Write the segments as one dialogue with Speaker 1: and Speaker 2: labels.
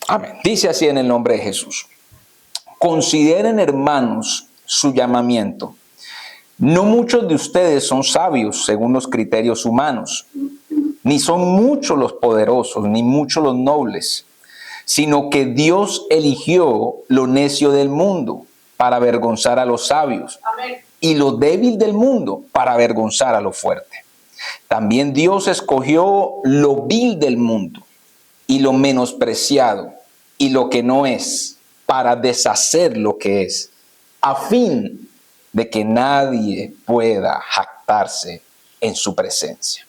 Speaker 1: Amén. Dice así en el nombre de Jesús. Consideren, hermanos, su llamamiento. No muchos de ustedes son sabios según los criterios humanos, ni son muchos los poderosos, ni muchos los nobles, sino que Dios eligió lo necio del mundo para avergonzar a los sabios. Amén. Y lo débil del mundo para avergonzar a lo fuerte. También Dios escogió lo vil del mundo y lo menospreciado y lo que no es para deshacer lo que es, a fin de que nadie pueda jactarse en su presencia.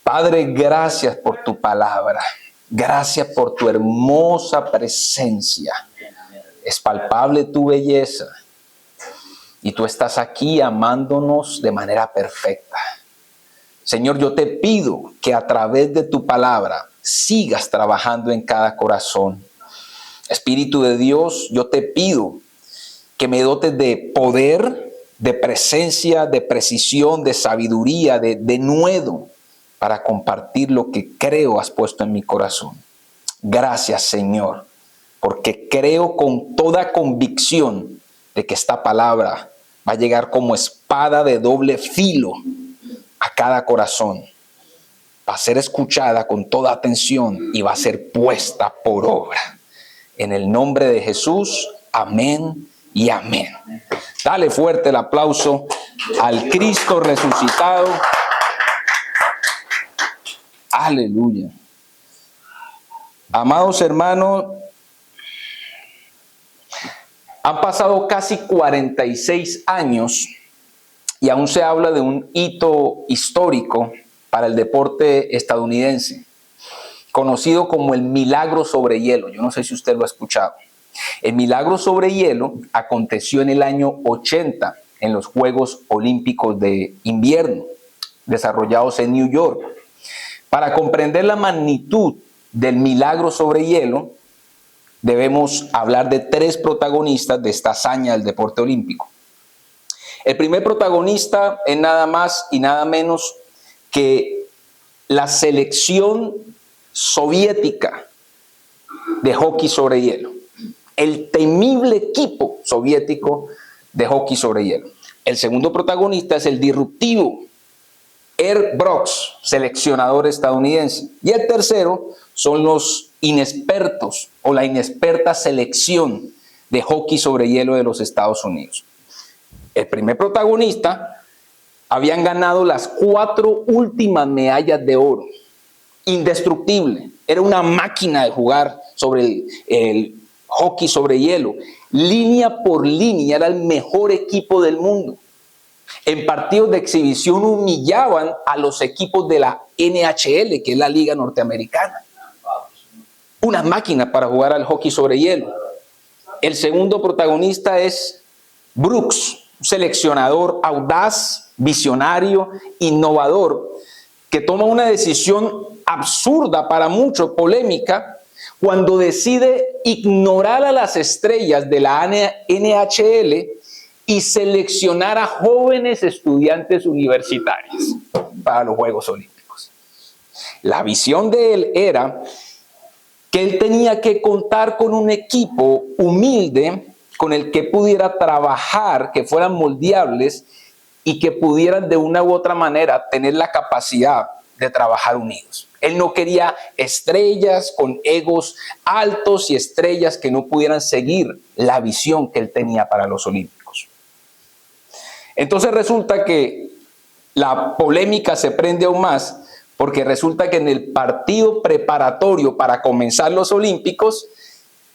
Speaker 1: Padre, gracias por tu palabra. Gracias por tu hermosa presencia. Es palpable tu belleza. Y tú estás aquí amándonos de manera perfecta. Señor, yo te pido que a través de tu palabra sigas trabajando en cada corazón. Espíritu de Dios, yo te pido que me dotes de poder, de presencia, de precisión, de sabiduría, de nuevo, para compartir lo que creo has puesto en mi corazón. Gracias, Señor, porque creo con toda convicción de que esta palabra va a llegar como espada de doble filo a cada corazón. Va a ser escuchada con toda atención y va a ser puesta por obra. En el nombre de Jesús, amén y amén. Dale fuerte el aplauso al Cristo resucitado. Aleluya. Amados hermanos, han pasado casi 46 años y aún se habla de un hito histórico para el deporte estadounidense, conocido como el milagro sobre hielo. Yo no sé si usted lo ha escuchado. El milagro sobre hielo aconteció en el año 80 en los Juegos Olímpicos de Invierno, desarrollados en New York. Para comprender la magnitud del milagro sobre hielo, debemos hablar de tres protagonistas de esta hazaña del deporte olímpico. El primer protagonista es nada más y nada menos que la selección soviética de hockey sobre hielo. El temible equipo soviético de hockey sobre hielo. El segundo protagonista es el disruptivo Herb Brooks, seleccionador estadounidense. Y el tercero son los inexpertos o la inexperta selección de hockey sobre hielo de los Estados Unidos. El primer protagonista habían ganado las 4 últimas medallas de oro. Indestructible. Era una máquina de jugar sobre el hockey sobre hielo. Línea por línea era el mejor equipo del mundo. En partidos de exhibición humillaban a los equipos de la NHL, que es la liga norteamericana. Una máquina para jugar al hockey sobre hielo. El segundo protagonista es Brooks, un seleccionador audaz, visionario, innovador, que toma una decisión absurda para muchos, polémica, cuando decide ignorar a las estrellas de la NHL y seleccionar a jóvenes estudiantes universitarios para los Juegos Olímpicos. La visión de él era que él tenía que contar con un equipo humilde con el que pudiera trabajar, que fueran moldeables y que pudieran de una u otra manera tener la capacidad de trabajar unidos. Él no quería estrellas con egos altos y estrellas que no pudieran seguir la visión que él tenía para los Olímpicos. Entonces resulta que la polémica se prende aún más porque resulta que en el partido preparatorio para comenzar los Olímpicos,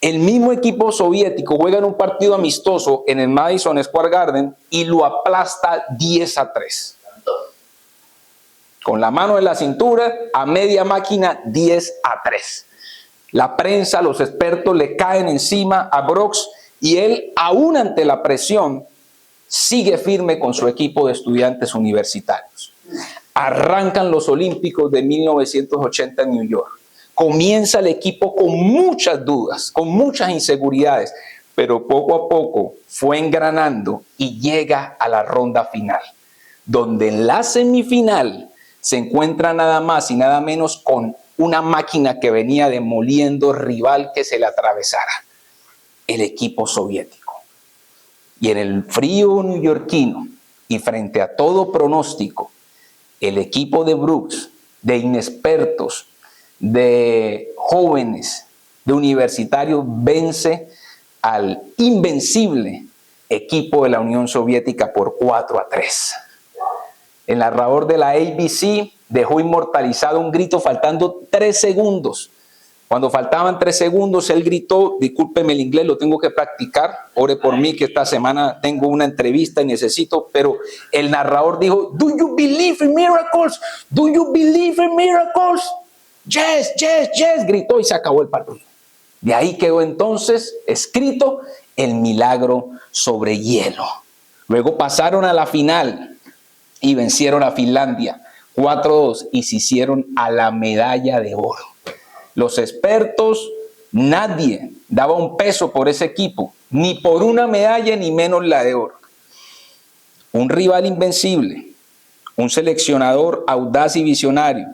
Speaker 1: el mismo equipo soviético juega en un partido amistoso en el Madison Square Garden y lo aplasta 10-3. Con la mano en la cintura, a media máquina, 10-3. La prensa, los expertos le caen encima a Brooks y él, aún ante la presión, sigue firme con su equipo de estudiantes universitarios. Arrancan los Olímpicos de 1980 en New York. Comienza el equipo con muchas dudas, con muchas inseguridades, pero poco a poco fue engranando y llega a la ronda final, donde en la semifinal se encuentra nada más y nada menos con una máquina que venía demoliendo rival que se le atravesara, el equipo soviético. Y en el frío neoyorquino y frente a todo pronóstico, el equipo de Brooks, de inexpertos, de jóvenes, de universitarios, vence al invencible equipo de la Unión Soviética por 4-3. El narrador de la ABC dejó inmortalizado un grito faltando 3 segundos. Cuando faltaban 3 segundos, él gritó, discúlpeme el inglés, lo tengo que practicar, ore por mí que esta semana tengo una entrevista y necesito, pero el narrador dijo, "Do you believe in miracles? Do you believe in miracles?" "Yes, yes, yes", gritó y se acabó el partido. De ahí quedó entonces escrito el milagro sobre hielo. Luego pasaron a la final y vencieron a Finlandia 4-2 y se hicieron a la medalla de oro. Los expertos, nadie daba un peso por ese equipo, ni por una medalla, ni menos la de oro. Un rival invencible, un seleccionador audaz y visionario,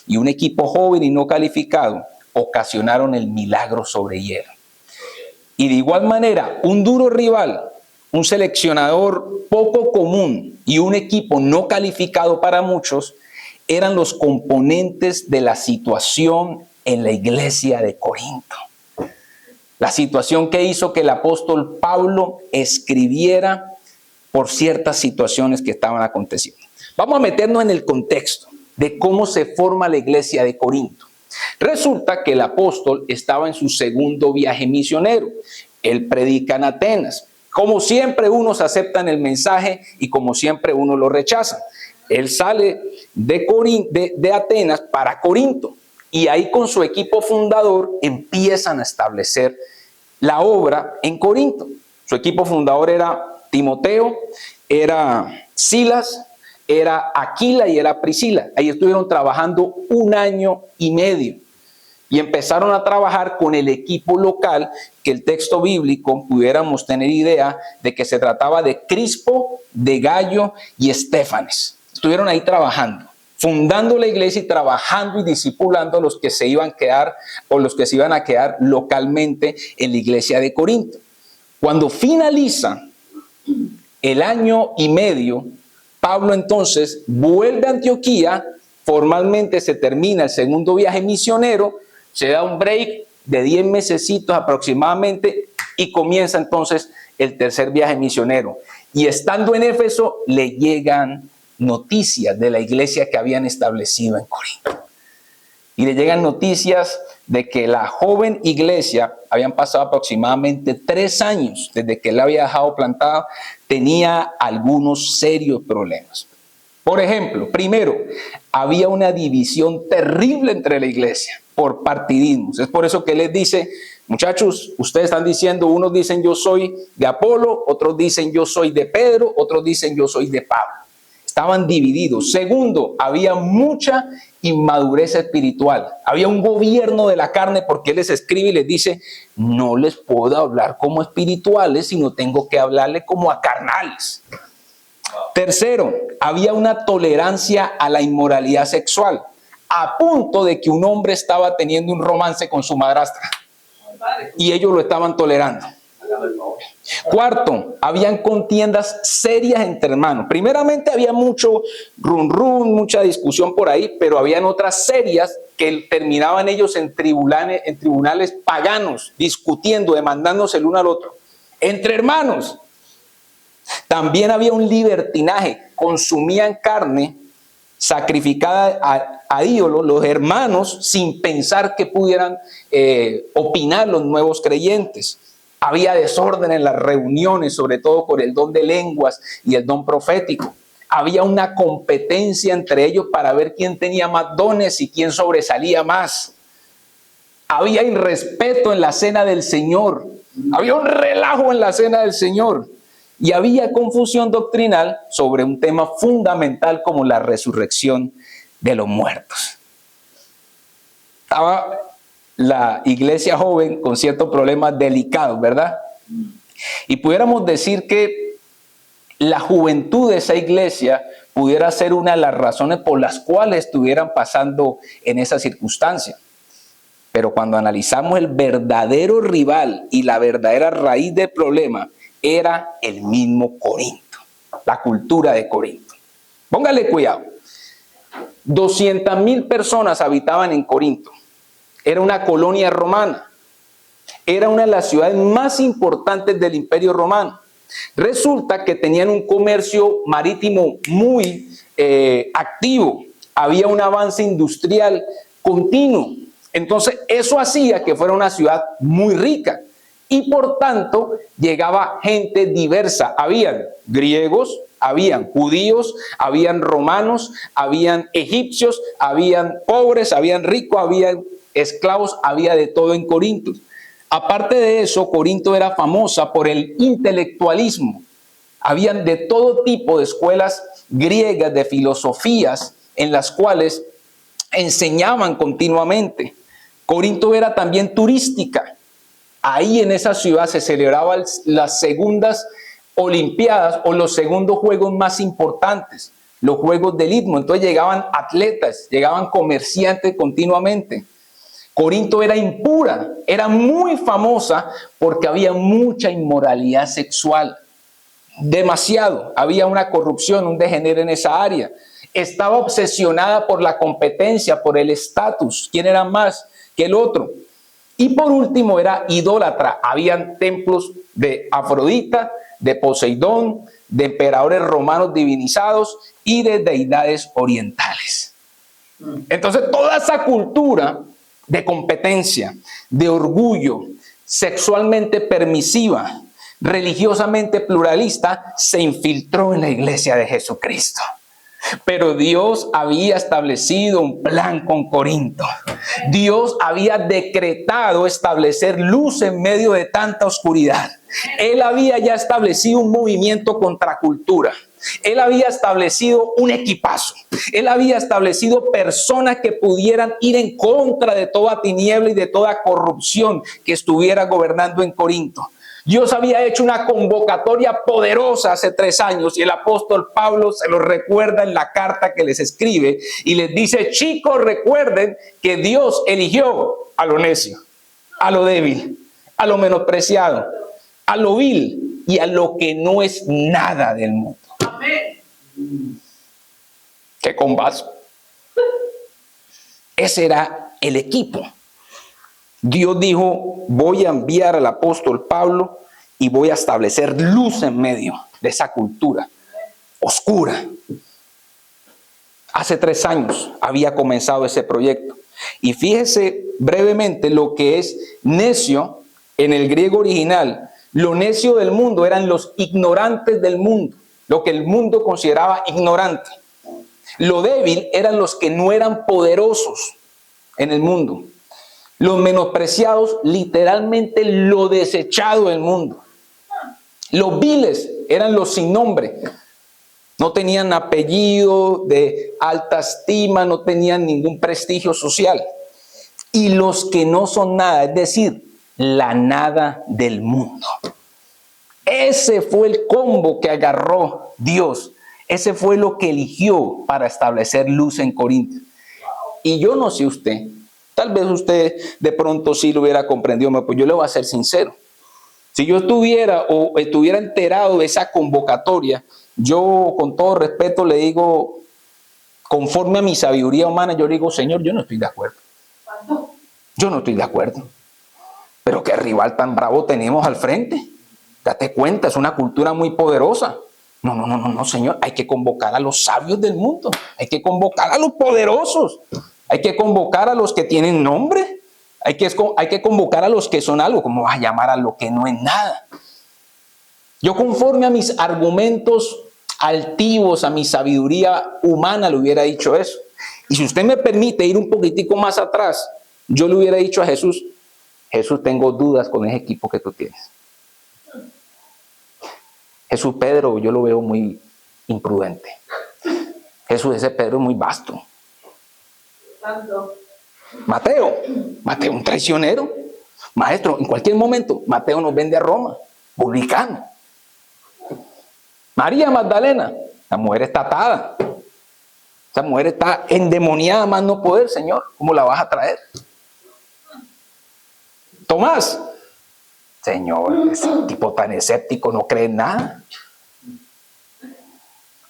Speaker 1: y un equipo joven y no calificado ocasionaron el milagro sobre hielo. Y de igual manera, un duro rival, un seleccionador poco común y un equipo no calificado para muchos eran los componentes de la situación en la iglesia de Corinto. La situación que hizo que el apóstol Pablo escribiera por ciertas situaciones que estaban aconteciendo. Vamos a meternos en el contexto de cómo se forma la iglesia de Corinto. Resulta que el apóstol estaba en su segundo viaje misionero. Él predica en Atenas. Como siempre, unos aceptan el mensaje y como siempre, unos lo rechazan. Él sale de Atenas para Corinto y ahí con su equipo fundador empiezan a establecer la obra en Corinto. Su equipo fundador era Timoteo, era Silas, era Aquila y era Priscila. Ahí estuvieron trabajando 1 año y medio y empezaron a trabajar con el equipo local, que el texto bíblico pudiéramos tener idea de que se trataba de Crispo, de Gallo y Estéfanes. Estuvieron ahí trabajando, fundando la iglesia y trabajando y discipulando a los que se iban a quedar o los que se iban a quedar localmente en la iglesia de Corinto. Cuando finaliza el año y medio, Pablo entonces vuelve a Antioquía, formalmente se termina el segundo viaje misionero, se da un break de 10 mesecitos aproximadamente y comienza entonces el tercer viaje misionero. Y estando en Éfeso le llegan noticias de la iglesia que habían establecido en Corinto. Y le llegan noticias de que la joven iglesia, habían pasado aproximadamente 3 años desde que él había dejado plantada, tenía algunos serios problemas. Por ejemplo, primero, había una división terrible entre la iglesia por partidismos. Es por eso que les dice, muchachos, ustedes están diciendo, unos dicen yo soy de Apolo, otros dicen yo soy de Pedro, otros dicen yo soy de Pablo. Estaban divididos. Segundo, había mucha inmadurez espiritual. Había un gobierno de la carne porque él les escribe y les dice, no les puedo hablar como espirituales, sino tengo que hablarles como a carnales. Tercero, había una tolerancia a la inmoralidad sexual, a punto de que un hombre estaba teniendo un romance con su madrastra y ellos lo estaban tolerando. Cuarto, habían contiendas serias entre hermanos. Primeramente había mucho mucha discusión por ahí, pero habían otras serias que terminaban ellos en tribunales paganos, discutiendo, demandándose el uno al otro. Entre hermanos. También había un libertinaje, consumían carne sacrificada a ídolos, los hermanos, sin pensar que pudieran opinar los nuevos creyentes. Había desorden en las reuniones, sobre todo por el don de lenguas y el don profético. Había una competencia entre ellos para ver quién tenía más dones y quién sobresalía más. Había irrespeto en la cena del Señor. Había un relajo en la cena del Señor. Y había confusión doctrinal sobre un tema fundamental como la resurrección de los muertos. Estaba la iglesia joven con ciertos problemas delicados, ¿verdad? Y pudiéramos decir que la juventud de esa iglesia pudiera ser una de las razones por las cuales estuvieran pasando en esa circunstancia. Pero cuando analizamos el verdadero rival y la verdadera raíz del problema, era el mismo Corinto, la cultura de Corinto. Póngale cuidado. 200,000 personas habitaban en Corinto. Era una colonia romana. Era una de las ciudades más importantes del Imperio Romano. Resulta que tenían un comercio marítimo muy activo. Había un avance industrial continuo. Entonces, eso hacía que fuera una ciudad muy rica. Y por tanto, llegaba gente diversa. Habían griegos, habían judíos, habían romanos, habían egipcios, habían pobres, habían ricos, habían esclavos, había de todo en Corinto. Aparte de eso, Corinto era famosa por el intelectualismo. Habían de todo tipo de escuelas griegas, de filosofías, en las cuales enseñaban continuamente. Corinto era también turística. Ahí en esa ciudad se celebraban las segundas Olimpiadas o los segundos juegos más importantes, los Juegos del Istmo. Entonces llegaban atletas, llegaban comerciantes continuamente. Corinto era impura, era muy famosa porque había mucha inmoralidad sexual. Demasiado, había una corrupción, un degenere en esa área. Estaba obsesionada por la competencia, por el estatus, quién era más que el otro. Y por último era idólatra. Habían templos de Afrodita, de Poseidón, de emperadores romanos divinizados y de deidades orientales. Entonces toda esa cultura de competencia, de orgullo, sexualmente permisiva, religiosamente pluralista, se infiltró en la iglesia de Jesucristo. Pero Dios había establecido un plan con Corinto. Dios había decretado establecer luz en medio de tanta oscuridad. Él había ya establecido un movimiento contracultura. Él había establecido un equipazo. Él había establecido personas que pudieran ir en contra de toda tiniebla y de toda corrupción que estuviera gobernando en Corinto. Dios había hecho una convocatoria poderosa hace 3 años y el apóstol Pablo se lo recuerda en la carta que les escribe y les dice: chicos, recuerden que Dios eligió a lo necio, a lo débil, a lo menospreciado, a lo vil y a lo que no es nada del mundo. Amén. ¡Qué combazo! Ese era el equipo. Dios dijo: voy a enviar al apóstol Pablo y voy a establecer luz en medio de esa cultura oscura. Hace 3 años había comenzado ese proyecto. Y fíjese brevemente lo que es necio en el griego original. Lo necio del mundo eran los ignorantes del mundo, lo que el mundo consideraba ignorante. Lo débil eran los que no eran poderosos en el mundo. Los menospreciados, literalmente lo desechado del mundo. Los viles eran los sin nombre. No tenían apellido de alta estima, no tenían ningún prestigio social. Y los que no son nada, es decir, la nada del mundo. Ese fue el combo que agarró Dios. Ese fue lo que eligió para establecer luz en Corinto. Y yo no sé usted, tal vez usted de pronto sí lo hubiera comprendido, pues yo le voy a ser sincero. Si yo estuviera enterado de esa convocatoria, yo con todo respeto le digo, conforme a mi sabiduría humana, yo le digo: Señor, yo no estoy de acuerdo. Yo no estoy de acuerdo. Pero qué rival tan bravo tenemos al frente. Date cuenta, es una cultura muy poderosa. No, Señor, hay que convocar a los sabios del mundo. Hay que convocar a los poderosos. Hay que convocar a los que tienen nombre. Hay que convocar a los que son algo. ¿Cómo vas a llamar a lo que no es nada? Yo, conforme a mis argumentos altivos, a mi sabiduría humana, le hubiera dicho eso. Y si usted me permite ir un poquitico más atrás, yo le hubiera dicho a Jesús: Jesús, tengo dudas con ese equipo que tú tienes. Jesús, Pedro, yo lo veo muy imprudente. Jesús, ese Pedro es muy vasto. Mateo, un traicionero. Maestro, en cualquier momento, Mateo nos vende a Roma, publicano. María Magdalena, la mujer está atada. Esa mujer está endemoniada más no poder, Señor. ¿Cómo la vas a traer? Tomás, Señor, ese tipo tan escéptico no cree en nada.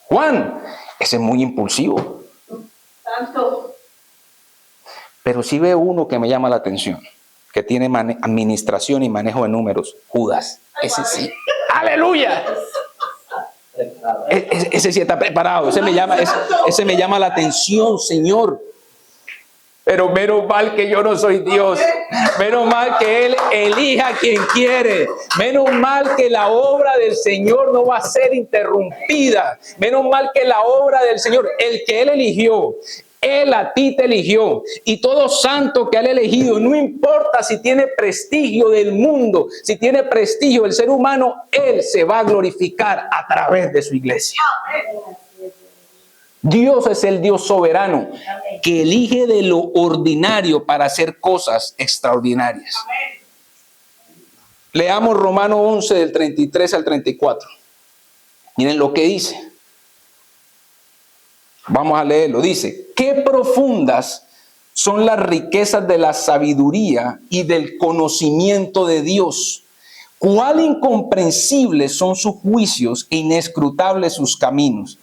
Speaker 1: Juan, ese es muy impulsivo.
Speaker 2: Tanto.
Speaker 1: Pero sí veo uno que me llama la atención, que tiene administración y manejo de números. Judas, ese sí. ¡Aleluya! Ese sí está preparado. Ese me llama la atención, Señor. Pero menos mal que yo no soy Dios. Menos mal que Él elija a quien quiere. Menos mal que la obra del Señor no va a ser interrumpida. Menos mal que la obra del Señor, el que Él eligió, Él a ti te eligió. Y todo santo que Él ha elegido, no importa si tiene prestigio del mundo, si tiene prestigio del ser humano, Él se va a glorificar a través de su iglesia. Dios es el Dios soberano que elige de lo ordinario para hacer cosas extraordinarias. Leamos Romanos 11 del 33 al 34. Miren lo que dice. Vamos a leerlo. Dice, qué profundas son las riquezas de la sabiduría y del conocimiento de Dios. Cuán incomprensibles son sus juicios e inescrutables sus caminos.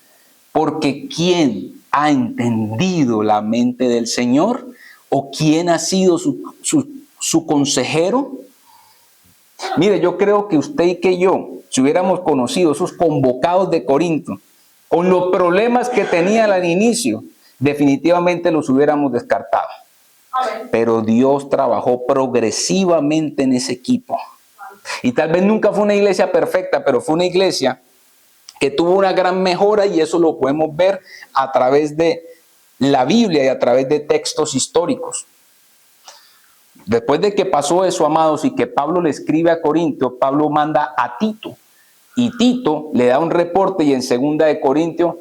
Speaker 1: Porque ¿quién ha entendido la mente del Señor? ¿O quién ha sido su consejero? Mire, yo creo que usted y que yo, si hubiéramos conocido esos convocados de Corinto, con los problemas que tenían al inicio, definitivamente los hubiéramos descartado. Pero Dios trabajó progresivamente en ese equipo. Y tal vez nunca fue una iglesia perfecta, pero fue una iglesia que tuvo una gran mejora, y eso lo podemos ver a través de la Biblia y a través de textos históricos. Después de que pasó eso, amados, y que Pablo le escribe a Corintios, Pablo manda a Tito, y Tito le da un reporte, y en 2 de Corintios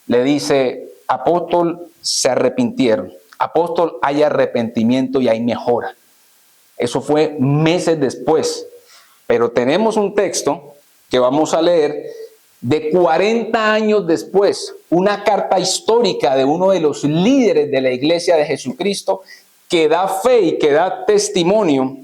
Speaker 1: le dice, apóstol, se arrepintieron. Apóstol, hay arrepentimiento y hay mejora. Eso fue meses después. Pero tenemos un texto que vamos a leer de 40 años después, una carta histórica de uno de los líderes de la iglesia de Jesucristo, que da fe y que da testimonio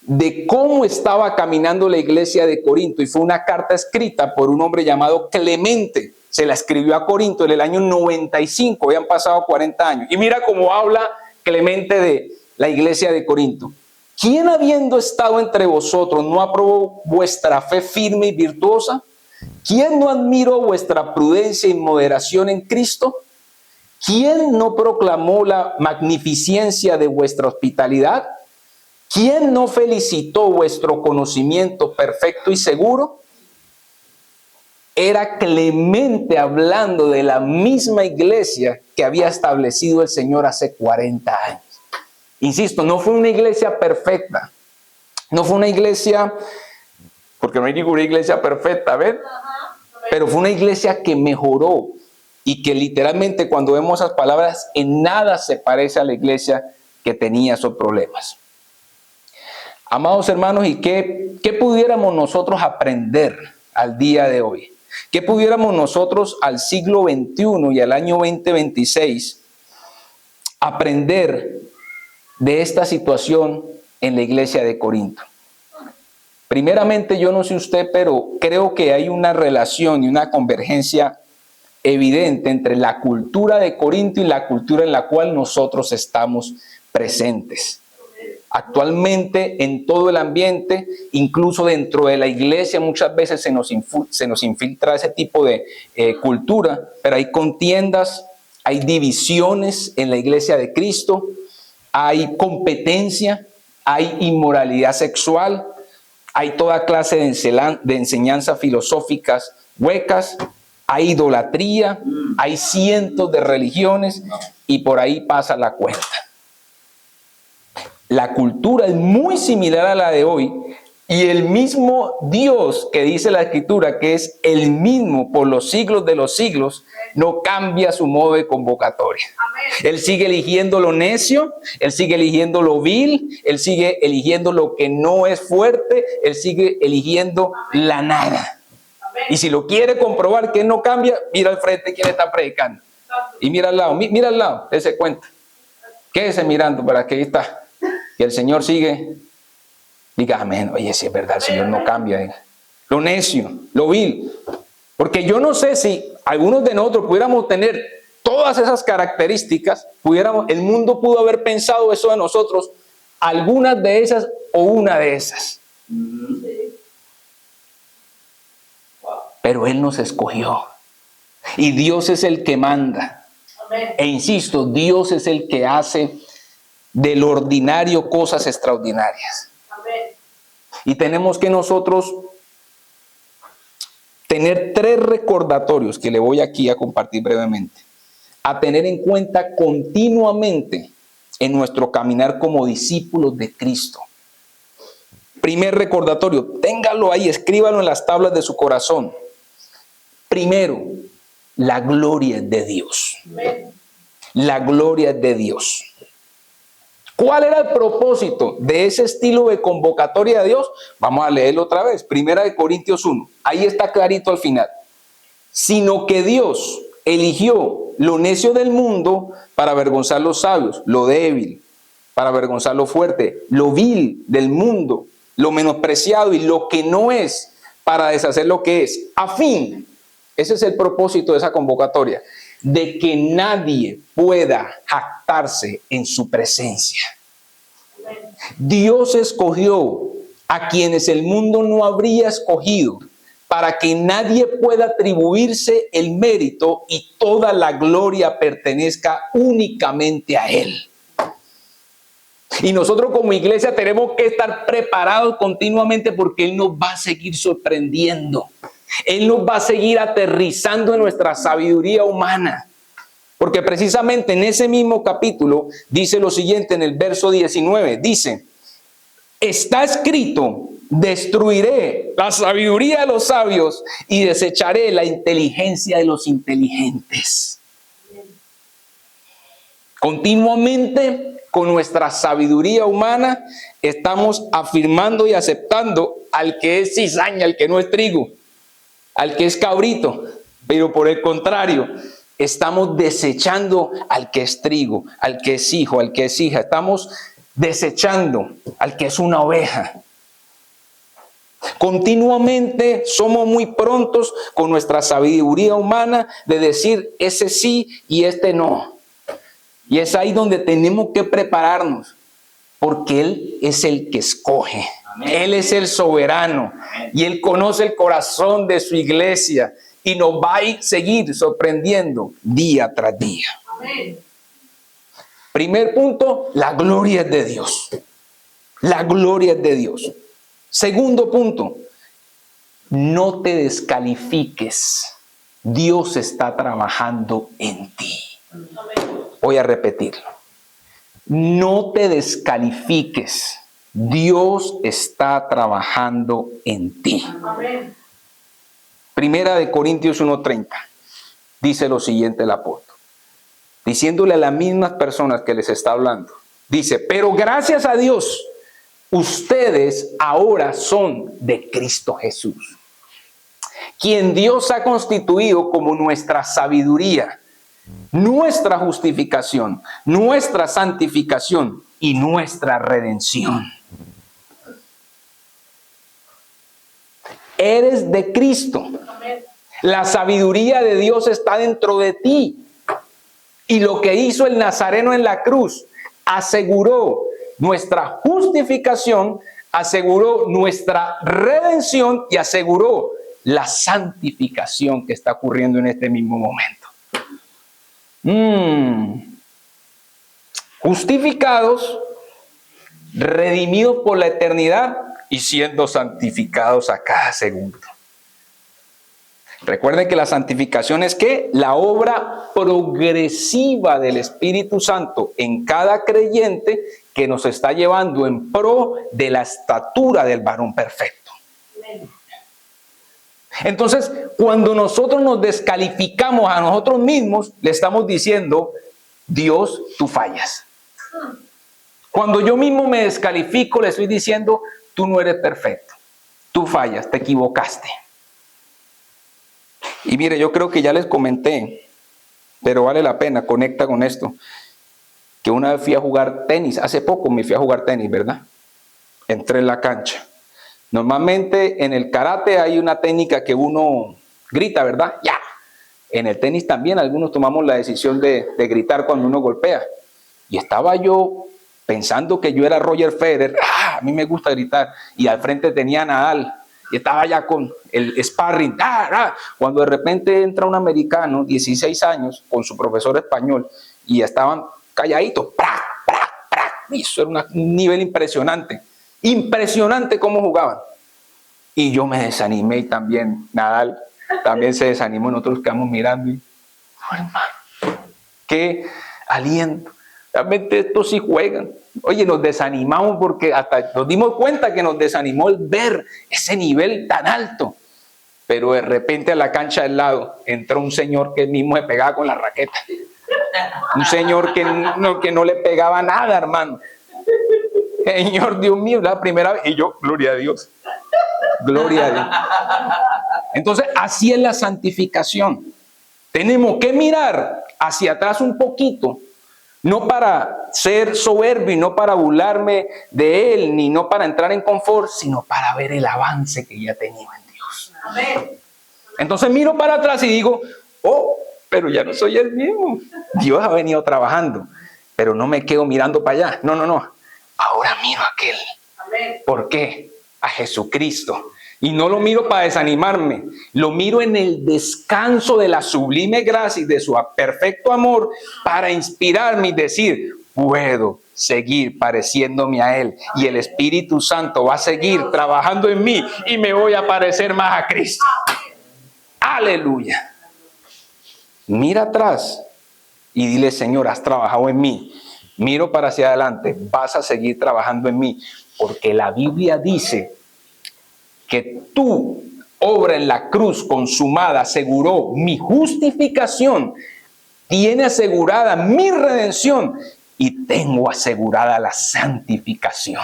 Speaker 1: de cómo estaba caminando la iglesia de Corinto. Y fue una carta escrita por un hombre llamado Clemente. Se la escribió a Corinto en el año 95, habían pasado 40 años. Y mira cómo habla Clemente de la iglesia de Corinto. ¿Quién, habiendo estado entre vosotros, no aprobó vuestra fe firme y virtuosa? ¿Quién no admiró vuestra prudencia y moderación en Cristo? ¿Quién no proclamó la magnificencia de vuestra hospitalidad? ¿Quién no felicitó vuestro conocimiento perfecto y seguro? Era Clemente hablando de la misma iglesia que había establecido el Señor hace 40 años. Insisto, no fue una iglesia perfecta. No fue una iglesia, porque no hay ninguna iglesia perfecta, ¿ven? Pero fue una iglesia que mejoró y que literalmente, cuando vemos esas palabras, en nada se parece a la iglesia que tenía esos problemas. Amados hermanos, ¿y qué pudiéramos nosotros aprender al día de hoy? ¿Qué pudiéramos nosotros al siglo XXI y al año 2026 aprender de esta situación en la iglesia de Corinto? Primeramente, yo no sé usted, pero creo que hay una relación y una convergencia evidente entre la cultura de Corinto y la cultura en la cual nosotros estamos presentes. Actualmente, en todo el ambiente, incluso dentro de la iglesia, muchas veces se nos infiltra ese tipo de cultura, pero hay contiendas, hay divisiones en la iglesia de Cristo, hay competencia, hay inmoralidad sexual, hay toda clase de enseñanzas filosóficas huecas, hay idolatría, hay cientos de religiones y por ahí pasa la cuenta. La cultura es muy similar a la de hoy y el mismo Dios que dice la Escritura, que es el mismo por los siglos de los siglos, no cambia su modo de convocatoria. Amén. Él sigue eligiendo lo necio, Él sigue eligiendo lo vil, Él sigue eligiendo lo que no es fuerte, Él sigue eligiendo la nada. Y si lo quiere comprobar que él no cambia, mira al frente quién está predicando. Y mira al lado, mira al lado, dése cuenta. Quédese mirando para que ahí está. Y el Señor sigue. Diga amén. Oye, si es verdad, el Señor no cambia. Lo necio, lo vil. Porque yo no sé si algunos de nosotros pudiéramos tener todas esas características, el mundo pudo haber pensado eso de nosotros, algunas de esas o una de esas. Pero Él nos escogió. Y Dios es el que manda. E insisto, Dios es el que hace del ordinario cosas extraordinarias. Y tenemos que nosotros tener 3 recordatorios que le voy aquí a compartir brevemente, a tener en cuenta continuamente en nuestro caminar como discípulos de Cristo. Primer recordatorio, téngalo ahí, escríbalo en las tablas de su corazón. Primero, la gloria es de Dios. La gloria es de Dios. ¿Cuál era el propósito de ese estilo de convocatoria de Dios? Vamos a leerlo otra vez. Primera de Corintios 1. Ahí está clarito al final. Sino que Dios eligió lo necio del mundo para avergonzar los sabios, lo débil, para avergonzar lo fuerte, lo vil del mundo, lo menospreciado y lo que no es, para deshacer lo que es. A fin, ese es el propósito de esa convocatoria, de que nadie pueda jactarse en su presencia. Dios escogió a quienes el mundo no habría escogido, para que nadie pueda atribuirse el mérito y toda la gloria pertenezca únicamente a Él. Y nosotros como iglesia tenemos que estar preparados continuamente porque Él nos va a seguir sorprendiendo. Él nos va a seguir aterrizando en nuestra sabiduría humana. Porque precisamente en ese mismo capítulo dice lo siguiente en el verso 19. Dice, está escrito, destruiré la sabiduría de los sabios y desecharé la inteligencia de los inteligentes. Continuamente con nuestra sabiduría humana estamos afirmando y aceptando al que es cizaña, al que no es trigo, al que es cabrito, pero por el contrario, estamos desechando al que es trigo, al que es hijo, al que es hija. Estamos desechando al que es una oveja. Continuamente somos muy prontos con nuestra sabiduría humana de decir ese sí y este no. Y es ahí donde tenemos que prepararnos, porque Él es el que escoge. Amén. Él es el soberano. Amén. Y Él conoce el corazón de su iglesia y nos va a seguir sorprendiendo día tras día. Amén. Primer punto, la gloria es de Dios. La gloria es de Dios. Segundo punto, no te descalifiques. Dios está trabajando en ti. Amén. Voy a repetirlo. No te descalifiques. Dios está trabajando en ti. Amén. Primera de Corintios 1:30. Dice lo siguiente el apóstol. Diciéndole a las mismas personas que les está hablando. Dice, pero gracias a Dios, ustedes ahora son de Cristo Jesús, quien Dios ha constituido como nuestra sabiduría, nuestra justificación, nuestra santificación y nuestra redención. Eres de Cristo. La sabiduría de Dios está dentro de ti. Y lo que hizo el Nazareno en la cruz aseguró nuestra justificación, aseguró nuestra redención y aseguró la santificación que está ocurriendo en este mismo momento. Justificados, redimidos por la eternidad y siendo santificados a cada segundo. Recuerden que la santificación es ¿qué? La obra progresiva del Espíritu Santo en cada creyente que nos está llevando en pro de la estatura del varón perfecto. Entonces, cuando nosotros nos descalificamos a nosotros mismos, le estamos diciendo, Dios, tú fallas. Cuando yo mismo me descalifico, le estoy diciendo, tú no eres perfecto. Tú fallas, te equivocaste. Y mire, yo creo que ya les comenté, pero vale la pena, conecta con esto, que una vez fui a jugar tenis, hace poco me fui a jugar tenis, ¿verdad? Entré en la cancha. Normalmente en el karate hay una técnica que uno grita, ¿verdad? ¡Ya! En el tenis también algunos tomamos la decisión de gritar cuando uno golpea. Y estaba yo pensando que yo era Roger Federer. ¡Ah! A mí me gusta gritar. Y al frente tenía a Nadal. Y estaba ya con el sparring. ¡Ah! ¡Ah! Cuando de repente entra un americano, 16 años, con su profesor español. Y estaban calladitos. ¡Pra! ¡Pra! ¡Pra! Y eso era un nivel impresionante. Impresionante cómo jugaban. Y yo me desanimé y también Nadal también se desanimó. Nosotros quedamos mirando y, oh, hermano, qué aliento. Realmente estos sí juegan. Oye, nos desanimamos porque hasta nos dimos cuenta que nos desanimó el ver ese nivel tan alto. Pero de repente a la cancha del lado entró un señor que mismo se pegaba con la raqueta. Un señor que no le pegaba nada, hermano. Señor, Dios mío, la primera vez. Y yo, gloria a Dios. Gloria a Dios. Entonces, así es la santificación. Tenemos que mirar hacia atrás un poquito, no para ser soberbio y no para burlarme de él, ni no para entrar en confort, sino para ver el avance que ya tenía en Dios. Amén. Entonces miro para atrás y digo, oh, pero ya no soy el mismo. Dios ha venido trabajando, pero no me quedo mirando para allá. No. Ahora miro a aquel. Amén. ¿Por qué? A Jesucristo. Y no lo miro para desanimarme, lo miro en el descanso de la sublime gracia y de su perfecto amor para inspirarme y decir, puedo seguir pareciéndome a Él y el Espíritu Santo va a seguir trabajando en mí y me voy a parecer más a Cristo. Aleluya. Mira atrás y dile, Señor, has trabajado en mí. Miro para hacia adelante, vas a seguir trabajando en mí, porque la Biblia dice que tu obra en la cruz consumada aseguró mi justificación, tiene asegurada mi redención y tengo asegurada la santificación.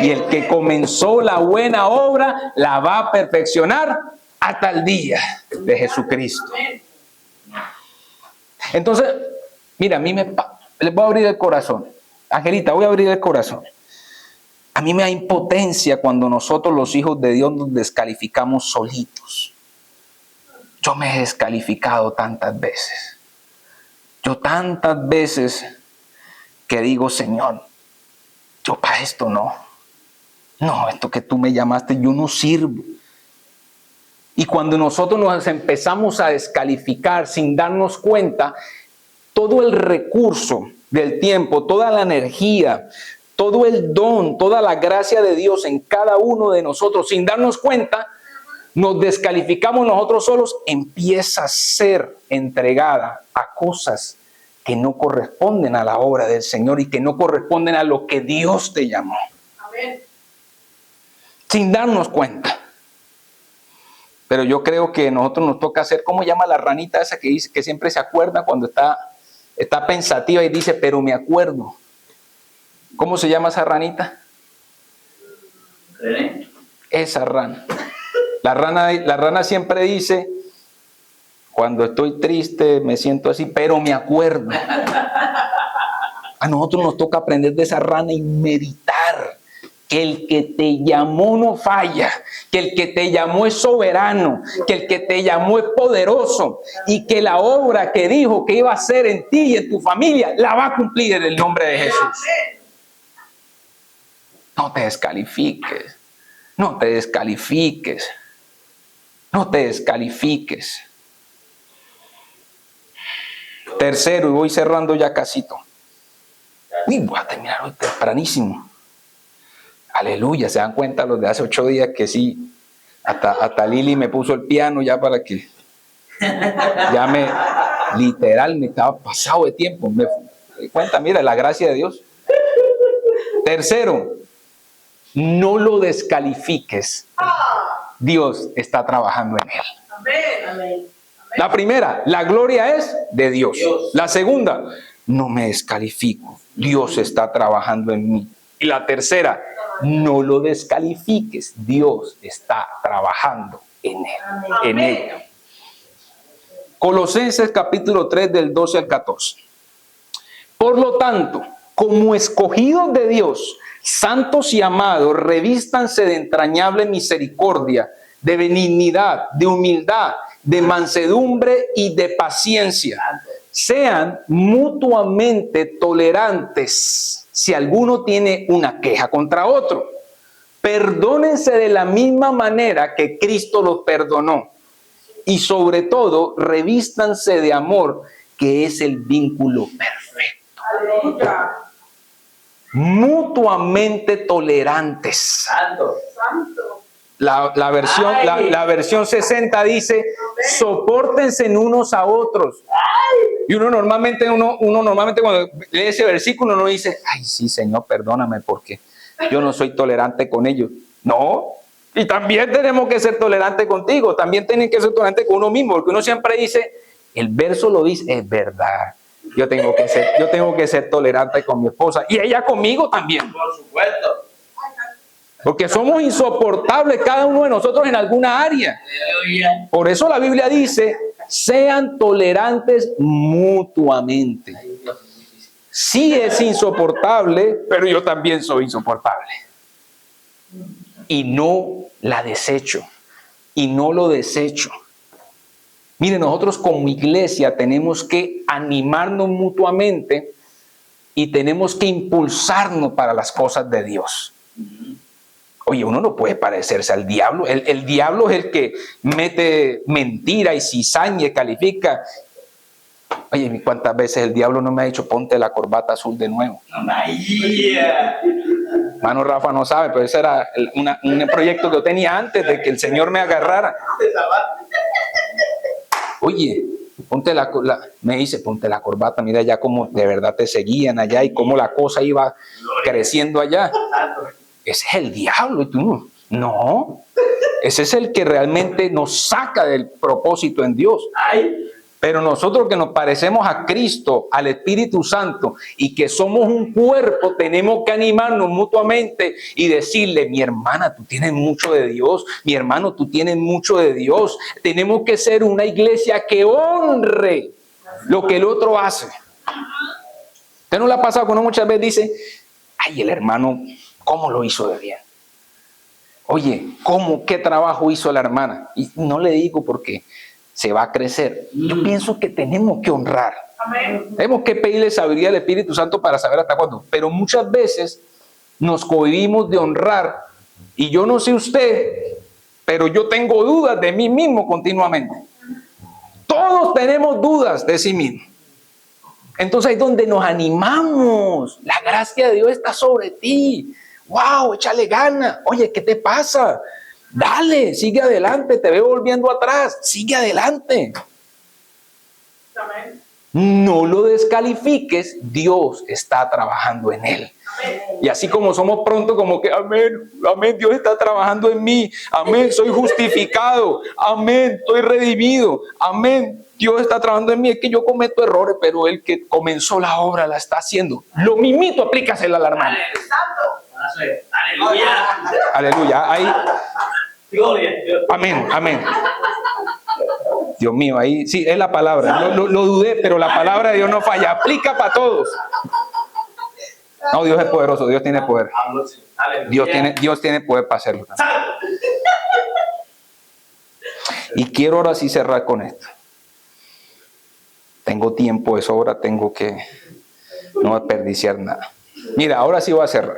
Speaker 1: Y el que comenzó la buena obra la va a perfeccionar hasta el día de Jesucristo. Entonces, mira, les voy a abrir el corazón. Angelita, voy a abrir el corazón. A mí me da impotencia cuando nosotros los hijos de Dios nos descalificamos solitos. Yo me he descalificado tantas veces. Yo tantas veces que digo, Señor, yo para esto no. No, esto que tú me llamaste, yo no sirvo. Y cuando nosotros nos empezamos a descalificar sin darnos cuenta, todo el recurso del tiempo, toda la energía, todo el don, toda la gracia de Dios en cada uno de nosotros, sin darnos cuenta, nos descalificamos nosotros solos, empieza a ser entregada a cosas que no corresponden a la obra del Señor y que no corresponden a lo que Dios te llamó. Amén. Sin darnos cuenta. Pero yo creo que a nosotros nos toca hacer, ¿cómo llama la ranita esa que dice que siempre se acuerda cuando está pensativa y dice, pero me acuerdo? ¿Cómo se llama esa ranita? Esa rana. La rana siempre dice, cuando estoy triste me siento así, pero me acuerdo. A nosotros nos toca aprender de esa rana y meditar. Que el que te llamó no falla, que el que te llamó es soberano, que el que te llamó es poderoso y que la obra que dijo que iba a hacer en ti y en tu familia la va a cumplir en el nombre de Jesús. No te descalifiques, no te descalifiques, no te descalifiques. Tercero, y voy cerrando ya casito. Uy, voy a terminar hoy tempranísimo. Aleluya, se dan cuenta los de hace 8 días que sí, hasta Lili me puso el piano ya para que literal me estaba pasado de tiempo. Me di cuenta, mira, la gracia de Dios. Tercero, no lo descalifiques. Dios está trabajando en él. Amén. La primera, la gloria es de Dios. La segunda, no me descalifico. Dios está trabajando en mí. Y la tercera, no lo descalifiques. Dios está trabajando en él, en ella. Colosenses capítulo 3 del 12 al 14. Por lo tanto, como escogidos de Dios, santos y amados, revístanse de entrañable misericordia, de benignidad, de humildad, de mansedumbre y de paciencia. Sean mutuamente tolerantes si alguno tiene una queja contra otro. Perdónense de la misma manera que Cristo los perdonó. Y sobre todo, revístanse de amor, que es el vínculo perfecto.
Speaker 2: Aleluya.
Speaker 1: Mutuamente tolerantes.
Speaker 3: Santo.
Speaker 2: Santo.
Speaker 1: La versión 60 dice, sopórtense unos a otros. Y uno normalmente cuando lee ese versículo uno dice, ay sí, Señor, perdóname porque yo no soy tolerante con ellos. No, y también tenemos que ser tolerantes contigo, también tienen que ser tolerantes con uno mismo, porque uno siempre dice, el verso lo dice, es verdad. Yo tengo que ser tolerante con mi esposa y ella conmigo también.
Speaker 3: Por supuesto.
Speaker 1: Porque somos insoportables cada uno de nosotros en alguna área.
Speaker 3: Aleluya.
Speaker 1: Por eso la Biblia dice, sean tolerantes mutuamente.
Speaker 3: Ay, Dios, es difícil.
Speaker 1: Sí es insoportable, pero yo también soy insoportable. Y no la desecho. Y no lo desecho. Mire, nosotros como iglesia tenemos que animarnos mutuamente y tenemos que impulsarnos para las cosas de Dios. Oye, uno no puede parecerse al diablo. El diablo es el que mete mentira y cizaña y califica. Oye, ¿cuántas veces el diablo no me ha dicho ponte la corbata azul de nuevo?
Speaker 3: María.
Speaker 1: Mano Rafa no sabe, pero ese era un proyecto que yo tenía antes de que el Señor me agarrara. Oye, me dice, ponte la corbata, mira ya cómo de verdad te seguían allá y cómo la cosa iba creciendo allá.
Speaker 3: Santo.
Speaker 1: Ese es el diablo. Y tú, no, ese es el que realmente nos saca del propósito en Dios.
Speaker 3: Ay.
Speaker 1: Pero nosotros que nos parecemos a Cristo, al Espíritu Santo y que somos un cuerpo, tenemos que animarnos mutuamente y decirle, mi hermana, tú tienes mucho de Dios, mi hermano, tú tienes mucho de Dios. Tenemos que ser una iglesia que honre lo que el otro hace. ¿Usted no le ha pasado que uno muchas veces dice, ay, el hermano, ¿cómo lo hizo de bien? Oye, ¿qué trabajo hizo la hermana? Y no le digo porque se va a crecer. Yo pienso que tenemos que honrar.
Speaker 2: Amén.
Speaker 1: Tenemos que pedirle sabiduría al Espíritu Santo para saber hasta cuándo. Pero muchas veces nos cohibimos de honrar. Y yo no sé usted, pero yo tengo dudas de mí mismo continuamente. Todos tenemos dudas de sí mismo. Entonces ahí es donde nos animamos. La gracia de Dios está sobre ti. ¡Wow! Échale gana. Oye, ¿qué te pasa? Dale, sigue adelante. Te veo volviendo atrás. Sigue adelante.
Speaker 2: Amén.
Speaker 1: No lo descalifiques. Dios está trabajando en él.
Speaker 2: Amén.
Speaker 1: Y así como somos pronto como que, amén, amén, Dios está trabajando en mí. Amén, soy justificado. Amén, estoy redimido. Amén, Dios está trabajando en mí. Es que yo cometo errores, pero el que comenzó la obra la está haciendo. Lo mismito, aplícasela a la hermana.
Speaker 2: Santo.
Speaker 3: Aleluya.
Speaker 1: Aleluya. Ahí,
Speaker 3: Gloria.
Speaker 1: amén, amén. Dios mío, ahí sí es la palabra. Lo dudé, pero la palabra de Dios no falla. Aplica para todos. No, Dios es poderoso. Dios tiene poder.
Speaker 3: Aleluya.
Speaker 1: Dios tiene poder para hacerlo también.
Speaker 3: Santo.
Speaker 1: Y quiero ahora sí cerrar con esto. Tengo tiempo de sobra, tengo que no desperdiciar nada. Mira, ahora sí voy a cerrar.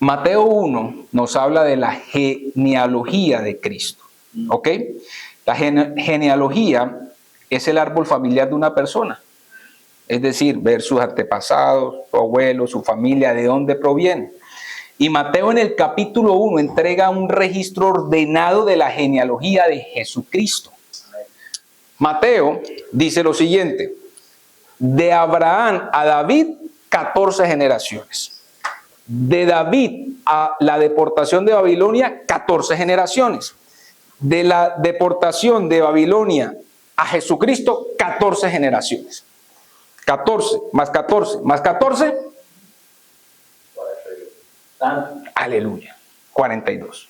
Speaker 1: Mateo 1 nos habla de la genealogía de Cristo. ¿Ok? La genealogía es el árbol familiar de una persona. Es decir, ver sus antepasados, su abuelo, su familia, de dónde proviene. Y Mateo en el capítulo 1 entrega un registro ordenado de la genealogía de Jesucristo. Mateo dice lo siguiente: de Abraham a David, 14 generaciones. De David a la deportación de Babilonia, 14 generaciones. De la deportación de Babilonia a Jesucristo, 14 generaciones. 14 más 14 más 14.
Speaker 3: Santo.
Speaker 1: Aleluya. 42.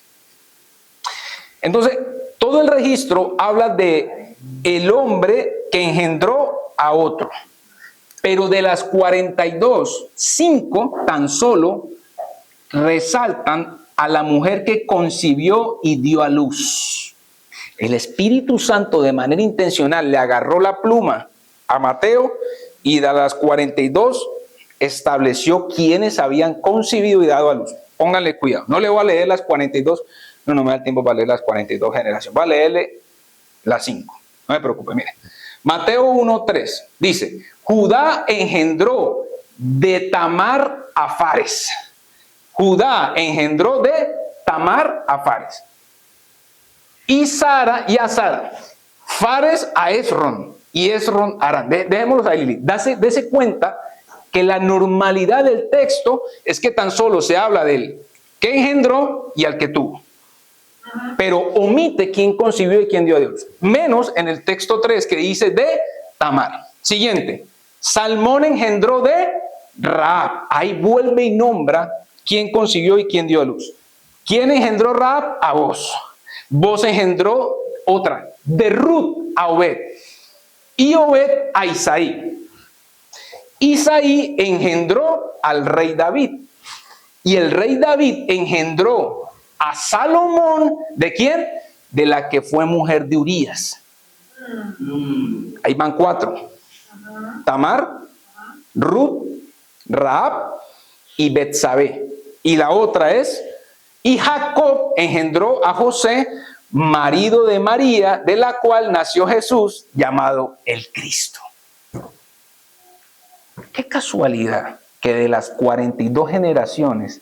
Speaker 1: Entonces, Todo el registro habla de el hombre que engendró a otro. Pero de las 42, 5 tan solo resaltan a la mujer que concibió y dio a luz. El Espíritu Santo de manera intencional le agarró la pluma a Mateo y de las 42 estableció quienes habían concebido y dado a luz. Pónganle cuidado. No le voy a leer las 42. No me da tiempo para leer las 42 generaciones. Voy a leerle las 5. No me preocupe, mire. Mateo 1:3 dice: Judá engendró de Tamar a Fares. Judá engendró de Tamar a Fares. Y a Sara. Fares a Esron. Y Esron a Arán. Dejémoslos ahí, Lili. Dese cuenta que la normalidad del texto es que tan solo se habla del que engendró y al que tuvo. Pero omite quién concibió y quién dio a Dios. Menos en el texto 3 que dice de Tamar. Siguiente. Salmón engendró de Rahab. Ahí vuelve y nombra quién concibió y quién dio a luz. ¿Quién engendró Rahab? A Boz. Boz engendró otra. De Ruth a Obed. Y Obed a Isaí. Isaí engendró al rey David. Y el rey David engendró a Salomón. ¿De quién? De la que fue mujer de Urías. Ahí van 4. Tamar, Ruth, Rahab y Betsabé. Y la otra es, y Jacob engendró a José, marido de María, de la cual nació Jesús, llamado el Cristo. Qué casualidad que de las 42 generaciones,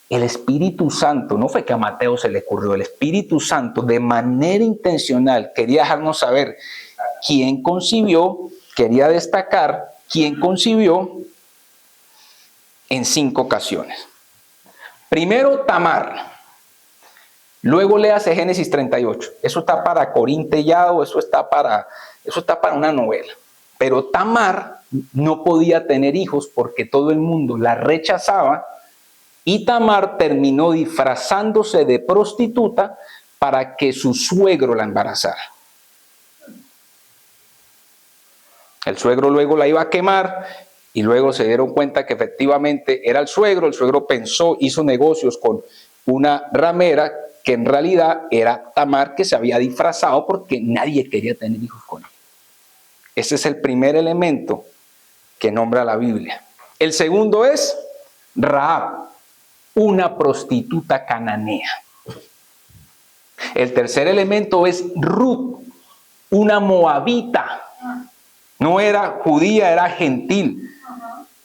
Speaker 1: el Espíritu Santo, no fue que a Mateo se le ocurrió, el Espíritu Santo de manera intencional quería dejarnos saber quién concibió, quería destacar quién concibió en 5 ocasiones. Primero Tamar, luego léase Génesis 38. Eso está para corintellado, eso está para una novela. Pero Tamar no podía tener hijos porque todo el mundo la rechazaba y Tamar terminó disfrazándose de prostituta para que su suegro la embarazara. El suegro luego la iba a quemar y luego se dieron cuenta que efectivamente era el suegro pensó, hizo negocios con una ramera que en realidad era Tamar, que se había disfrazado porque nadie quería tener hijos con él. Ese es el primer elemento que nombra la Biblia. El segundo es Rahab, una prostituta cananea. El tercer elemento es Ruth, una moabita. No era judía, era gentil.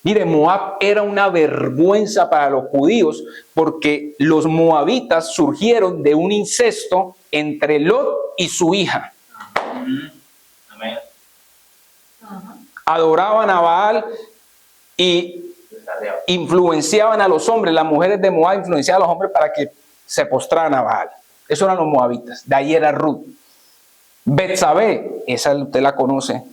Speaker 1: Mire, Moab era una vergüenza para los judíos porque los moabitas surgieron de un incesto entre Lot y su hija.
Speaker 3: Amén.
Speaker 1: Adoraban a Baal y influenciaban a los hombres. Las mujeres de Moab influenciaban a los hombres para que se postraran a Baal. Esos eran los moabitas. De ahí era Ruth. Betsabé, esa usted la conoce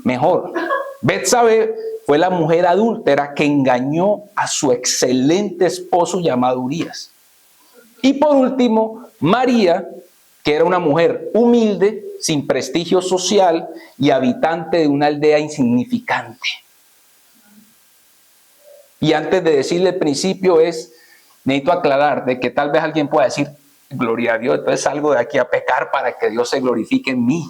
Speaker 1: mejor. Betsabé fue la mujer adúltera que engañó a su excelente esposo llamado Urías. Y por último, María, que era una mujer humilde, sin prestigio social y habitante de una aldea insignificante. Y antes de decirle el principio necesito aclarar de que tal vez alguien pueda decir, gloria a Dios, entonces salgo de aquí a pecar para que Dios se glorifique en mí.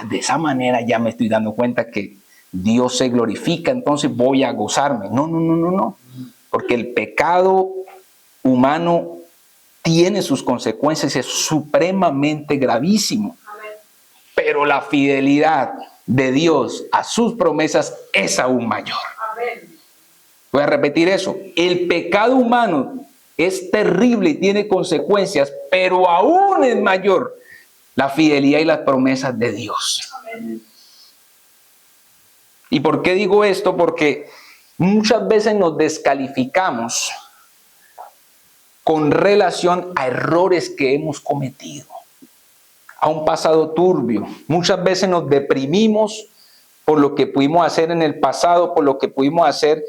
Speaker 1: De esa manera ya me estoy dando cuenta que Dios se glorifica, entonces voy a gozarme. No. Porque el pecado humano tiene sus consecuencias, es supremamente gravísimo. Pero la fidelidad de Dios a sus promesas es aún mayor. Voy a repetir eso. El pecado humano es terrible y tiene consecuencias, pero aún es mayor la fidelidad y las promesas de Dios. ¿Y por qué digo esto? Porque muchas veces nos descalificamos con relación a errores que hemos cometido, a un pasado turbio. Muchas veces nos deprimimos por lo que pudimos hacer en el pasado, por lo que pudimos hacer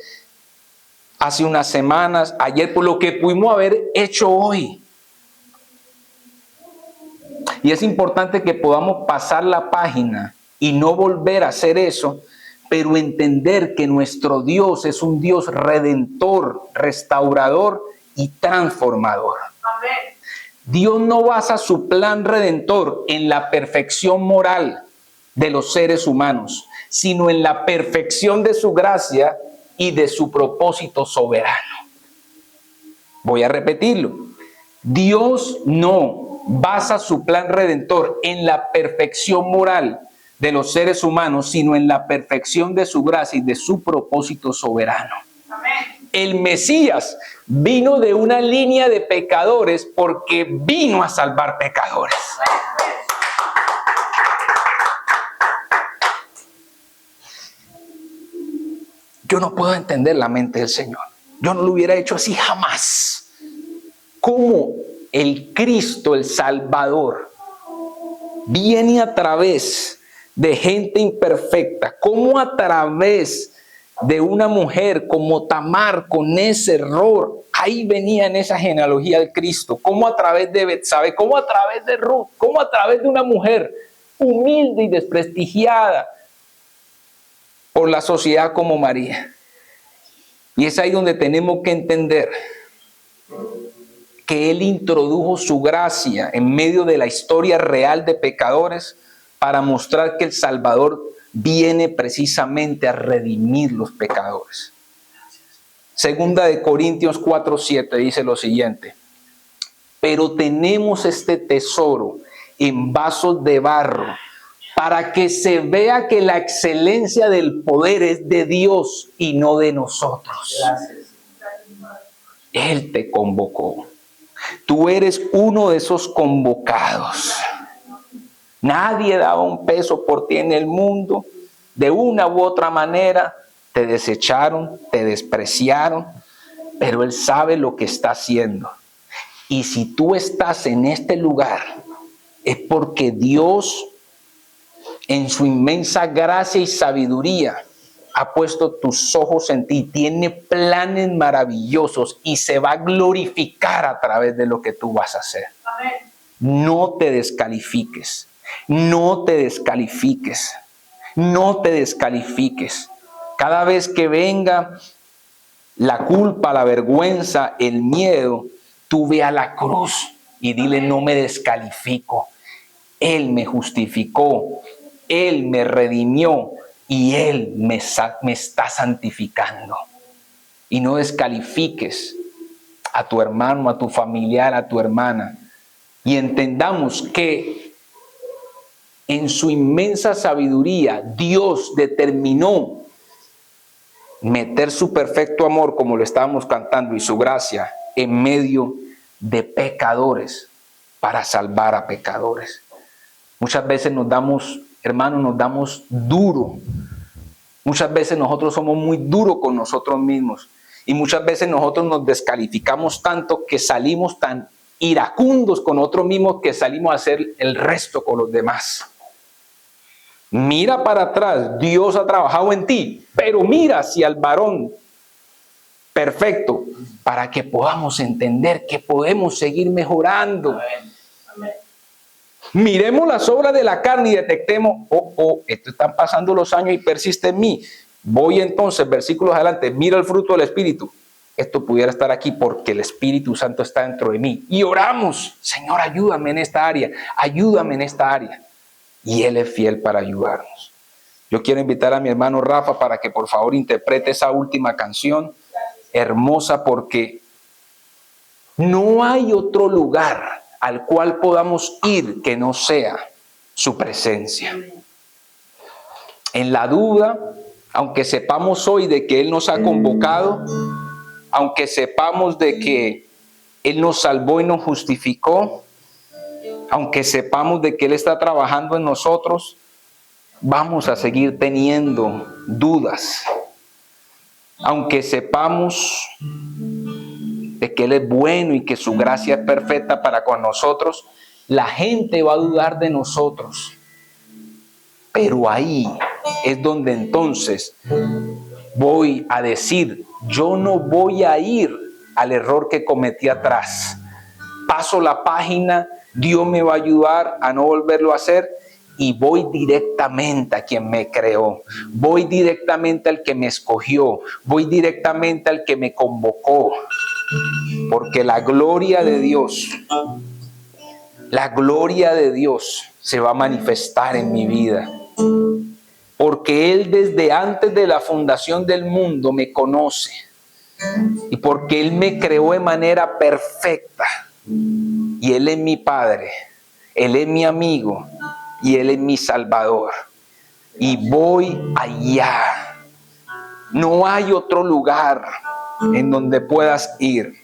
Speaker 1: hace unas semanas, ayer, por lo que pudimos haber hecho hoy. Y es importante que podamos pasar la página y no volver a hacer eso, pero entender que nuestro Dios es un Dios redentor, restaurador y transformador.
Speaker 2: Amén.
Speaker 1: Dios no basa su plan redentor en la perfección moral de los seres humanos, sino en la perfección de su gracia y de su propósito soberano. Voy a repetirlo. Dios no basa su plan redentor en la perfección moral de los seres humanos, sino en la perfección de su gracia y de su propósito soberano.
Speaker 2: Amén.
Speaker 1: El Mesías vino de una línea de pecadores porque vino a salvar pecadores. Yo no puedo entender la mente del Señor. Yo no lo hubiera hecho así jamás. ¿Cómo el Cristo, el Salvador, viene a través de gente imperfecta? ¿Cómo a través de una mujer como Tamar, con ese error, ahí venía en esa genealogía del Cristo? ¿Cómo a través de Betsabe? ¿Cómo a través de Ruth? ¿Cómo a través de una mujer humilde y desprestigiada por la sociedad como María? Y es ahí donde tenemos que entender que Él introdujo su gracia en medio de la historia real de pecadores para mostrar que el Salvador viene precisamente a redimir los pecadores. Segunda de Corintios 4:7 dice lo siguiente: pero tenemos este tesoro en vasos de barro, para que se vea que la excelencia del poder es de Dios y no de nosotros.
Speaker 3: Gracias.
Speaker 1: Él te convocó. Tú eres uno de esos convocados. Nadie daba un peso por ti en el mundo. De una u otra manera te desecharon, te despreciaron, pero Él sabe lo que está haciendo. Y si tú estás en este lugar, es porque Dios, en su inmensa gracia y sabiduría, ha puesto tus ojos en ti, tiene planes maravillosos y se va a glorificar a través de lo que tú vas a hacer.
Speaker 2: Amén.
Speaker 1: No te descalifiques, no te descalifiques, no te descalifiques. Cada vez que venga la culpa, la vergüenza, el miedo, tú ve a la cruz y dile: no me descalifico. Él me justificó, Él me redimió y Él me está santificando. Y no descalifiques a tu hermano, a tu familiar, a tu hermana. Y entendamos que en su inmensa sabiduría Dios determinó meter su perfecto amor, como lo estábamos cantando, y su gracia en medio de pecadores para salvar a pecadores. Muchas veces nos damos, hermanos, nos damos duro. Muchas veces nosotros somos muy duros con nosotros mismos. Y muchas veces nosotros nos descalificamos tanto que salimos tan iracundos con nosotros mismos que salimos a hacer el resto con los demás. Mira para atrás, Dios ha trabajado en ti, pero mira hacia el varón perfecto para que podamos entender que podemos seguir mejorando.
Speaker 3: Amén. Amén.
Speaker 1: Miremos las obras de la carne y detectemos: esto están pasando los años y persiste en mí. Voy entonces, versículos adelante, mira el fruto del Espíritu. Esto pudiera estar aquí porque el Espíritu Santo está dentro de mí. Y oramos: Señor, ayúdame en esta área, ayúdame en esta área. Y Él es fiel para ayudarnos. Yo quiero invitar a mi hermano Rafa para que por favor interprete esa última canción hermosa, porque no hay otro lugar al cual podamos ir que no sea su presencia. En la duda, aunque sepamos hoy de que Él nos ha convocado, aunque sepamos de que Él nos salvó y nos justificó, aunque sepamos de que Él está trabajando en nosotros, vamos a seguir teniendo dudas. Aunque sepamos de que Él es bueno y que su gracia es perfecta para con nosotros, la gente va a dudar de nosotros. Pero ahí es donde entonces voy a decir: yo no voy a ir al error que cometí atrás. Paso la página Dios me va a ayudar a no volverlo a hacer y voy directamente a quien me creó. Voy directamente al que me escogió. Voy directamente al que me convocó. Porque la gloria de Dios se va a manifestar en mi vida. Porque Él desde antes de la fundación del mundo me conoce. Y porque Él me creó de manera perfecta. Y Él es mi Padre. Él es mi amigo. Y Él es mi Salvador. Y voy allá. No hay otro lugar en donde puedas ir.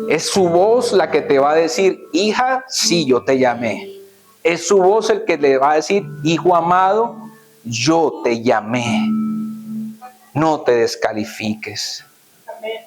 Speaker 1: Es su voz la que te va a decir, hija, sí, yo te llamé. Es su voz el que le va a decir, hijo amado, yo te llamé. No te descalifiques.